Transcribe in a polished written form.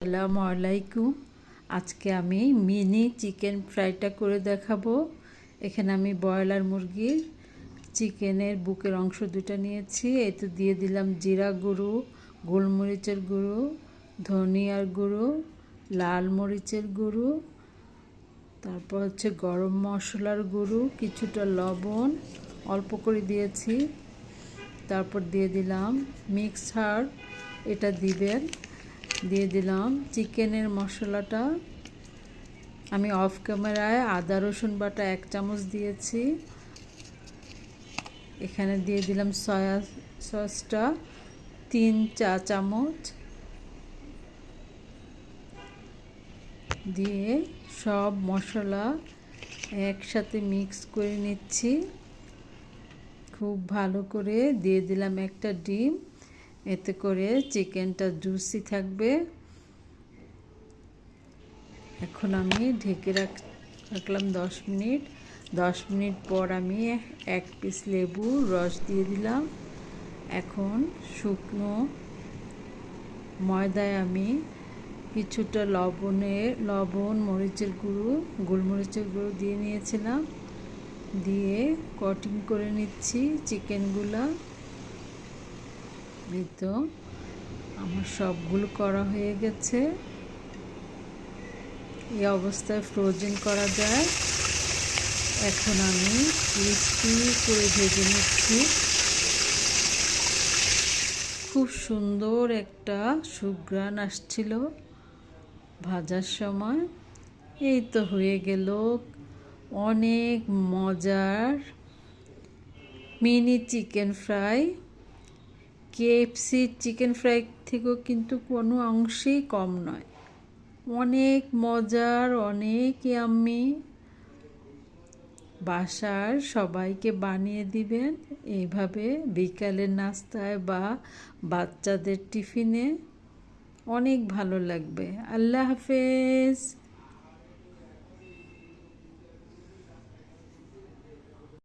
আসসালামু আলাইকুম। আজকে আমি মিনি চিকেন ফ্রাইটা করে দেখাবো। এখানে আমি ব্রয়লার মুরগির চিকেনের বুকের অংশ দুটো নিয়েছি। এতে দিয়ে দিলাম জিরা গুঁড়ো, গোলমরিচের গুঁড়ো, ধনিয়ার গুঁড়ো, লাল মরিচের গুঁড়ো, তারপর হচ্ছে গরম মশলার গুঁড়ো, কিছুটা লবণ অল্প করে দিয়েছি। তারপর দিয়ে দিলাম মিক্স হার্ব, এটা দিবেন। দিয়ে দিলাম চিকেনের মশলাটা। আমি অফ ক্যামেরায় আদা রসুন বাটা 1 চামচ দিয়েছি। এখানে দিয়ে দিলাম সয়া সসটা 3 চা চামচ দিয়ে সব মশলা একসাথে মিক্স করে নিচ্ছি খুব ভালো করে। দিয়ে দিলাম একটা ডিম, এতে করে চিকেনটা জুসি থাকবে। এখন আমি ঢেকে রাখলাম 10 মিনিট। 10 মিনিট পর আমি 1 পিস লেবুর রস দিয়ে দিলাম। এখন শুকনো ময়দায় আমি কিছুটা লবণ, মরিচের গুঁড়ো, গোলমরিচের গুঁড়ো দিয়ে নিয়েছিলাম। দিয়ে কটিং করে নিচ্ছি চিকেনগুলা। এই তো আমার সবগুলো করা হয়ে গেছে। এই অবস্থায় ফ্রোজেন করা যায়। এখন আমি ক্রিস্পি করে ভেজে নিচ্ছি। খুব সুন্দর একটা সুঘ্রাণ আসছিল ভাজার সময়। এই তো হয়ে গেল অনেক মজার mini chicken fry. KFC chicken fry থেকেও কিন্তু কোনো অংশেই কম নয়। অনেক মজার, অনেক ইয়াম্মি। বাসার সবাইকে বানিয়ে দিবেন এইভাবে বিকালের নাস্তায় বা বাচ্চাদের টিফিনে। অনেক ভালো লাগবে। আল্লাহ হাফেজ।